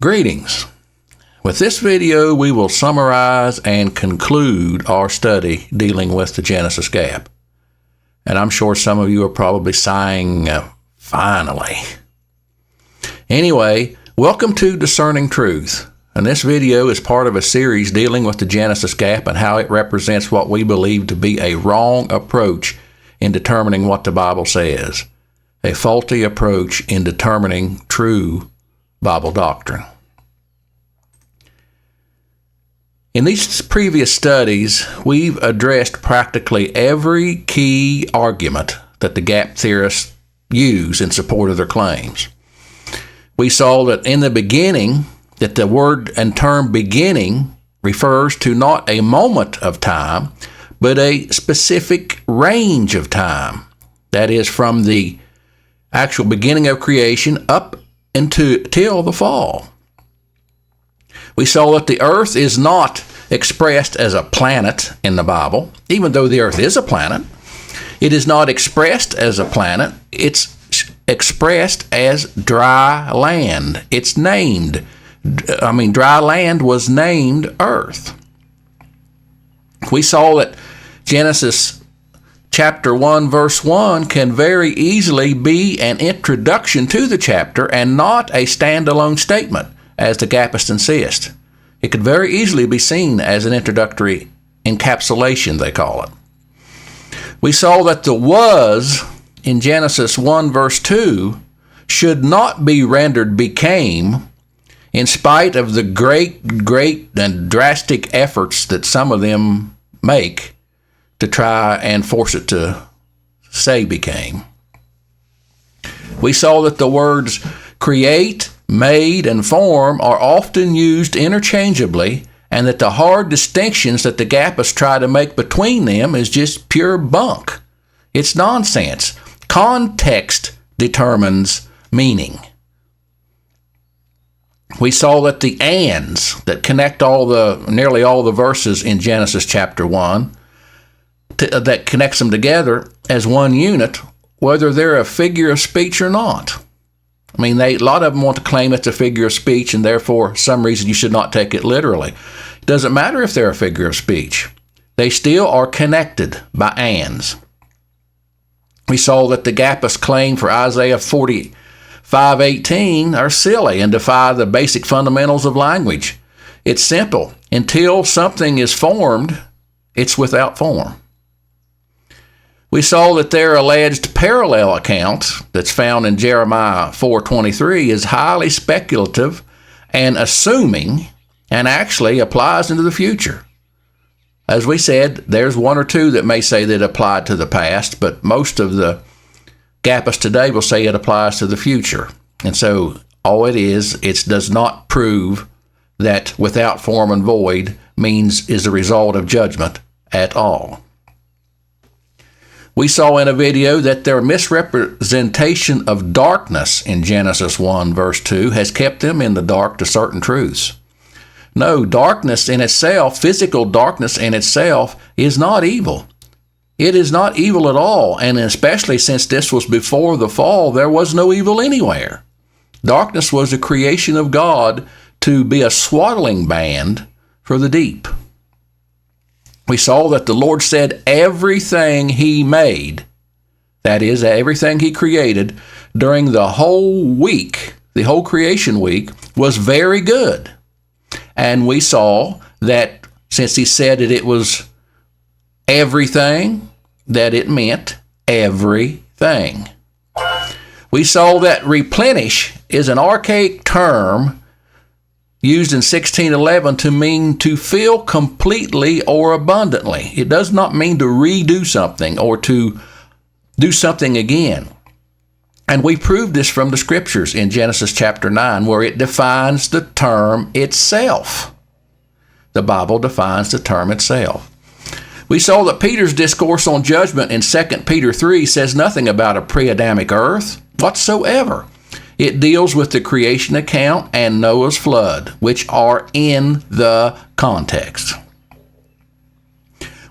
Greetings. With this video, we will summarize and conclude our study dealing with the Genesis gap. And I'm sure some of you are probably sighing, finally. Anyway, welcome to Discerning Truth. And this video is part of a series dealing with the Genesis gap and how it represents what we believe to be a wrong approach in determining what the Bible says. A faulty approach in determining true Bible doctrine. In these previous studies, we've addressed practically every key argument that the gap theorists use in support of their claims. We saw that in the beginning, that the word and term beginning refers to not a moment of time, but a specific range of time. That is, from the actual beginning of creation up till the fall. We saw that the earth is not expressed as a planet in the Bible, even though the earth is a planet. It is not expressed as a planet. It's expressed as dry land. It's named. Dry land was named earth. We saw that Genesis Chapter 1, verse 1 can very easily be an introduction to the chapter and not a standalone statement, as the Gappists insist. It could very easily be seen as an introductory encapsulation, they call it. We saw that the was in Genesis 1, verse 2 should not be rendered became, in spite of the great and drastic efforts that some of them make to try and force it to say became. We saw that the words create, made, and form are often used interchangeably, and that the hard distinctions that the Gappists try to make between them is just pure bunk. It's nonsense. Context determines meaning. We saw that the ands that connect nearly all the verses in Genesis chapter 1 that connects them together as one unit, whether they're a figure of speech or not. A lot of them want to claim it's a figure of speech, and therefore, for some reason, you should not take it literally. It doesn't matter if they're a figure of speech. They still are connected by ands. We saw that the Gappists' claim for Isaiah 45:18 are silly and defy the basic fundamentals of language. It's simple. Until something is formed, it's without form. We saw that their alleged parallel account that's found in Jeremiah 4:23 is highly speculative and assuming, and actually applies into the future. As we said, there's one or two that may say that it applied to the past, but most of the Gappists today will say it applies to the future. And so all it does not prove that without form and void is a result of judgment at all. We saw in a video that their misrepresentation of darkness in Genesis 1, verse 2, has kept them in the dark to certain truths. No, darkness in itself, physical darkness in itself, is not evil. It is not evil at all, and especially since this was before the fall, there was no evil anywhere. Darkness was a creation of God to be a swaddling band for the deep. We saw that the Lord said everything He made, that is, everything He created, during the whole week, the whole creation week, was very good. And we saw that since He said that it was everything, that it meant everything. We saw that replenish is an archaic term used in 1611 to mean to fill completely or abundantly. It does not mean to redo something or to do something again. And we proved this from the scriptures in Genesis chapter 9, where it defines the term itself. The Bible defines the term itself. We saw that Peter's discourse on judgment in 2 Peter 3 says nothing about a pre-Adamic earth whatsoever. It deals with the creation account and Noah's flood, which are in the context.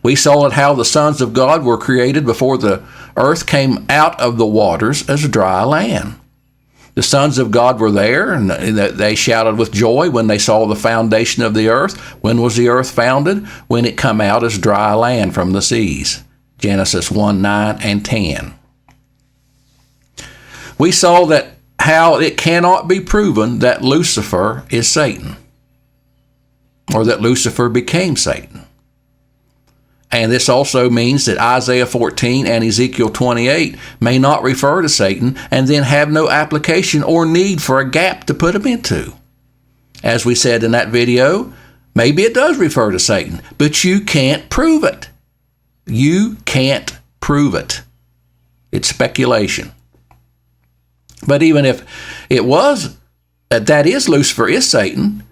We saw how the sons of God were created before the earth came out of the waters as dry land. The sons of God were there, and they shouted with joy when they saw the foundation of the earth. When was the earth founded? When it come out as dry land from the seas. Genesis 1, 9, and 10. We saw that how it cannot be proven that Lucifer is Satan, or that Lucifer became Satan. And this also means that Isaiah 14 and Ezekiel 28 may not refer to Satan and then have no application or need for a gap to put him into. As we said in that video, maybe it does refer to Satan, but you can't prove it. You can't prove it. It's speculation. But even if it was, that is Lucifer is Satan,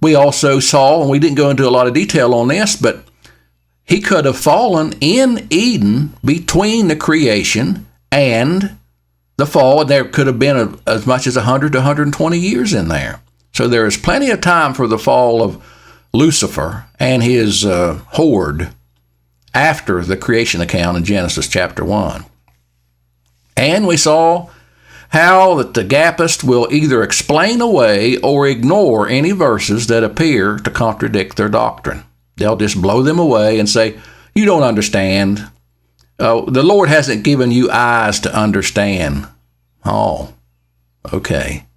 we also saw, and we didn't go into a lot of detail on this, but he could have fallen in Eden between the creation and the fall. There could have been as much as 100 to 120 years in there. So there is plenty of time for the fall of Lucifer and his horde after the creation account in Genesis chapter 1. And we saw how that the Gappists will either explain away or ignore any verses that appear to contradict their doctrine. They'll just blow them away and say, you don't understand. The Lord hasn't given you eyes to understand. Oh, okay.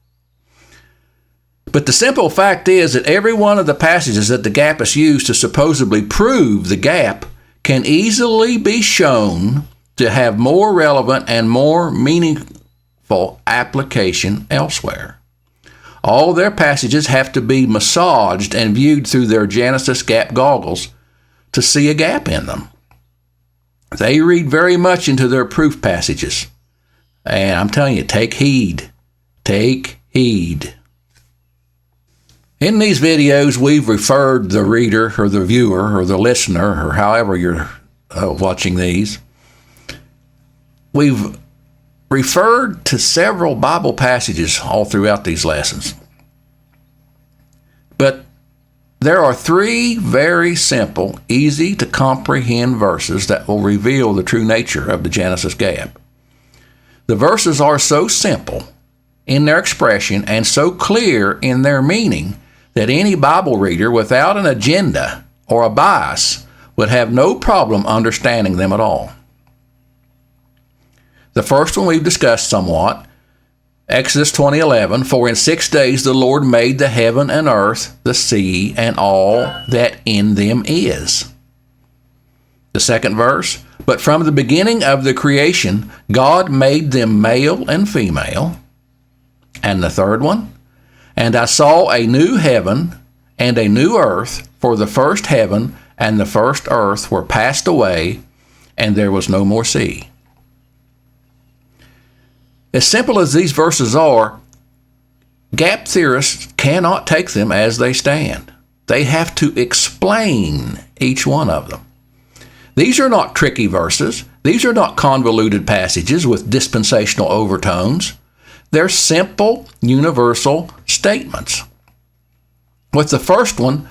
But the simple fact is that every one of the passages that the Gappists use to supposedly prove the gap can easily be shown to have more relevant and more meaningful application elsewhere. All their passages have to be massaged and viewed through their Genesis gap goggles to see a gap in them. They read very much into their proof passages. And I'm telling you, take heed. Take heed. In these videos, we've referred the reader or the viewer or the listener or however you're watching these, we've referred to several Bible passages all throughout these lessons. But there are three very simple, easy to comprehend verses that will reveal the true nature of the Genesis gap. The verses are so simple in their expression and so clear in their meaning that any Bible reader without an agenda or a bias would have no problem understanding them at all. The first one we've discussed somewhat, Exodus 20:11, for in 6 days the Lord made the heaven and earth, the sea, and all that in them is. The second verse, but from the beginning of the creation, God made them male and female. And the third one, and I saw a new heaven and a new earth, for the first heaven and the first earth were passed away, and there was no more sea. As simple as these verses are, gap theorists cannot take them as they stand. They have to explain each one of them. These are not tricky verses. These are not convoluted passages with dispensational overtones. They're simple, universal statements. With the first one,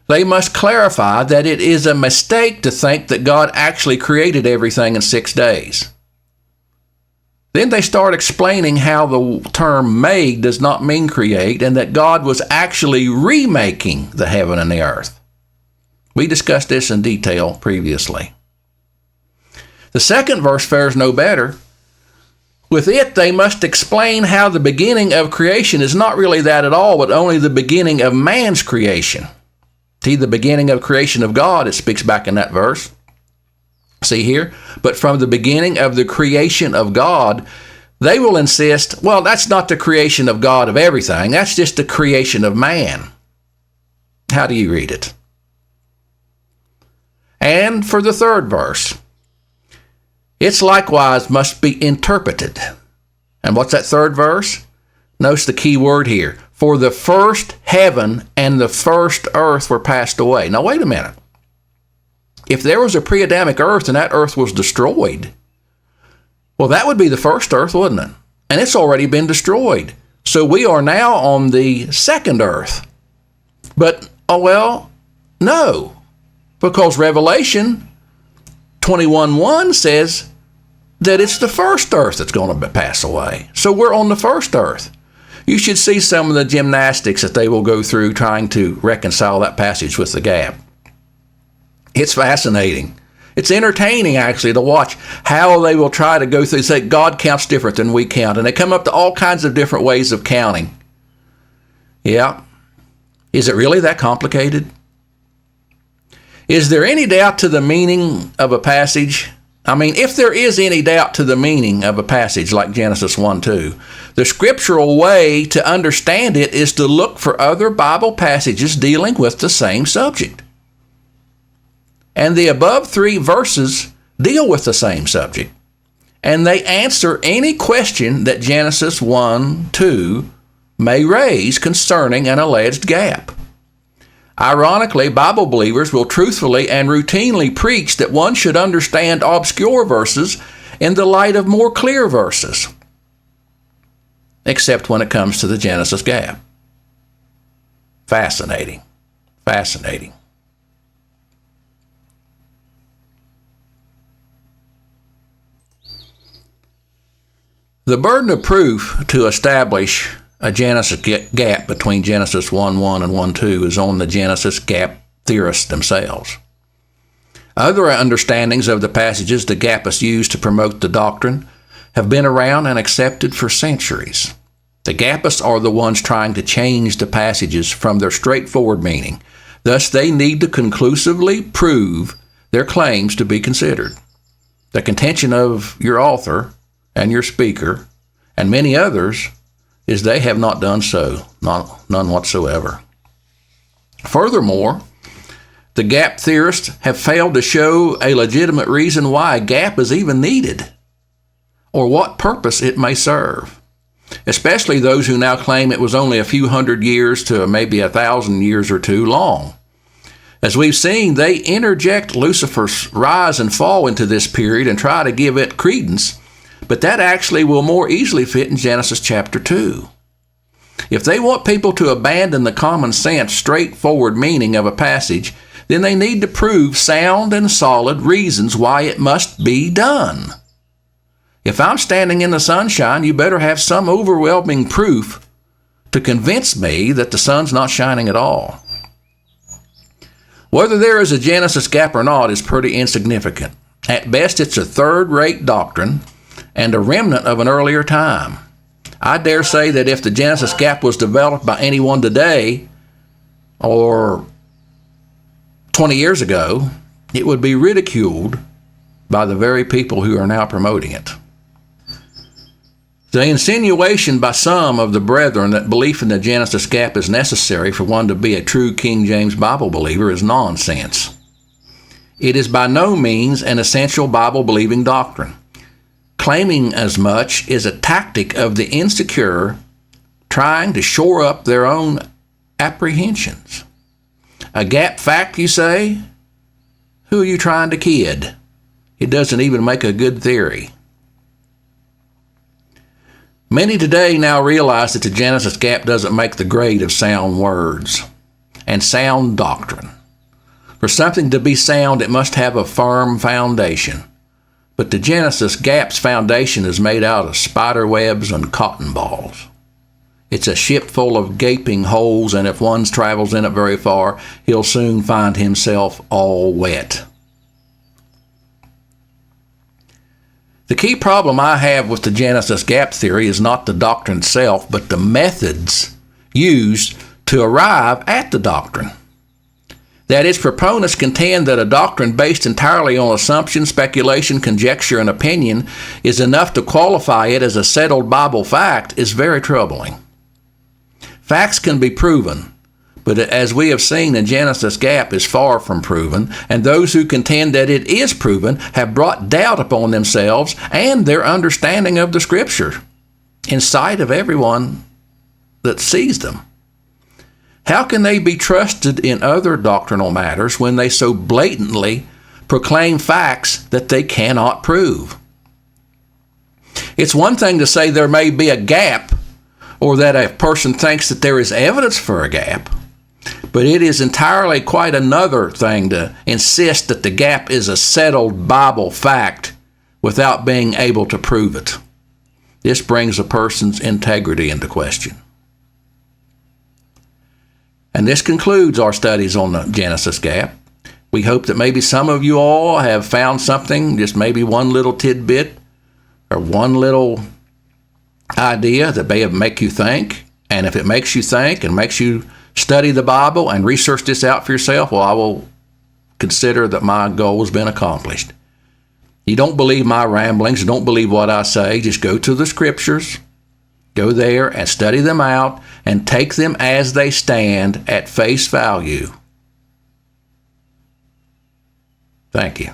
they must clarify that it is a mistake to think that God actually created everything in 6 days. Then they start explaining how the term made does not mean create and that God was actually remaking the heaven and the earth. We discussed this in detail previously. The second verse fares no better. With it, they must explain how the beginning of creation is not really that at all, but only the beginning of man's creation. See, the beginning of creation of God, it speaks back in that verse. See here, but from the beginning of the creation of God, they will insist, well, that's not the creation of God of everything. That's just the creation of man. How do you read it? And for the third verse, it's likewise must be interpreted. And what's that third verse? Notice the key word here. For the first heaven and the first earth were passed away. Now, wait a minute. If there was a pre-Adamic earth and that earth was destroyed, well, that would be the first earth, wouldn't it? And it's already been destroyed. So we are now on the second earth. But, no, because Revelation 21:1 says that it's the first earth that's going to pass away. So we're on the first earth. You should see some of the gymnastics that they will go through trying to reconcile that passage with the gap. It's fascinating. It's entertaining, actually, to watch how they will try to go through, say God counts different than we count, and they come up to all kinds of different ways of counting. Yeah. Is it really that complicated? Is there any doubt to the meaning of a passage? I mean, if there is any doubt to the meaning of a passage like Genesis 1:2, the scriptural way to understand it is to look for other Bible passages dealing with the same subject. And the above 3 verses deal with the same subject, and they answer any question that Genesis 1:2 may raise concerning an alleged gap. Ironically, Bible believers will truthfully and routinely preach that one should understand obscure verses in the light of more clear verses, except when it comes to the Genesis gap. Fascinating. Fascinating. The burden of proof to establish a Genesis gap between Genesis 1:1 and 1:2 is on the Genesis gap theorists themselves. Other understandings of the passages the gapists use to promote the doctrine have been around and accepted for centuries. The gapists are the ones trying to change the passages from their straightforward meaning. Thus, they need to conclusively prove their claims to be considered. The contention of your author and your speaker and many others is they have not done so, none whatsoever. Furthermore, the gap theorists have failed to show a legitimate reason why a gap is even needed, or what purpose it may serve, especially those who now claim it was only a few hundred years to maybe 1,000 years or two long. As we've seen, they interject Lucifer's rise and fall into this period and try to give it credence, but that actually will more easily fit in Genesis chapter 2. If they want people to abandon the common sense, straightforward meaning of a passage, then they need to prove sound and solid reasons why it must be done. If I'm standing in the sunshine, you better have some overwhelming proof to convince me that the sun's not shining at all. Whether there is a Genesis gap or not is pretty insignificant. At best, it's a third-rate doctrine and a remnant of an earlier time. I dare say that if the Genesis gap was developed by anyone today or 20 years ago, it would be ridiculed by the very people who are now promoting it. The insinuation by some of the brethren that belief in the Genesis gap is necessary for one to be a true King James Bible believer is nonsense. It is by no means an essential Bible-believing doctrine. Claiming as much is a tactic of the insecure trying to shore up their own apprehensions. A gap fact, you say? Who are you trying to kid? It doesn't even make a good theory. Many today now realize that the Genesis gap doesn't make the grade of sound words and sound doctrine. For something to be sound, it must have a firm foundation. But the Genesis gap's foundation is made out of spider webs and cotton balls. It's a ship full of gaping holes, and if one travels in it very far, he'll soon find himself all wet. The key problem I have with the Genesis gap theory is not the doctrine itself, but the methods used to arrive at the doctrine. That its proponents contend that a doctrine based entirely on assumption, speculation, conjecture, and opinion is enough to qualify it as a settled Bible fact is very troubling. Facts can be proven, but as we have seen, the Genesis gap is far from proven, and those who contend that it is proven have brought doubt upon themselves and their understanding of the Scripture in sight of everyone that sees them. How can they be trusted in other doctrinal matters when they so blatantly proclaim facts that they cannot prove? It's one thing to say there may be a gap or that a person thinks that there is evidence for a gap, but it is entirely quite another thing to insist that the gap is a settled Bible fact without being able to prove it. This brings a person's integrity into question. And this concludes our studies on the Genesis gap. We hope that maybe some of you all have found something, just maybe one little tidbit or one little idea that may make you think. And if it makes you think and makes you study the Bible and research this out for yourself, well, I will consider that my goal has been accomplished. You don't believe my ramblings, don't believe what I say, just go to the scriptures, go there and study them out and take them as they stand at face value. Thank you.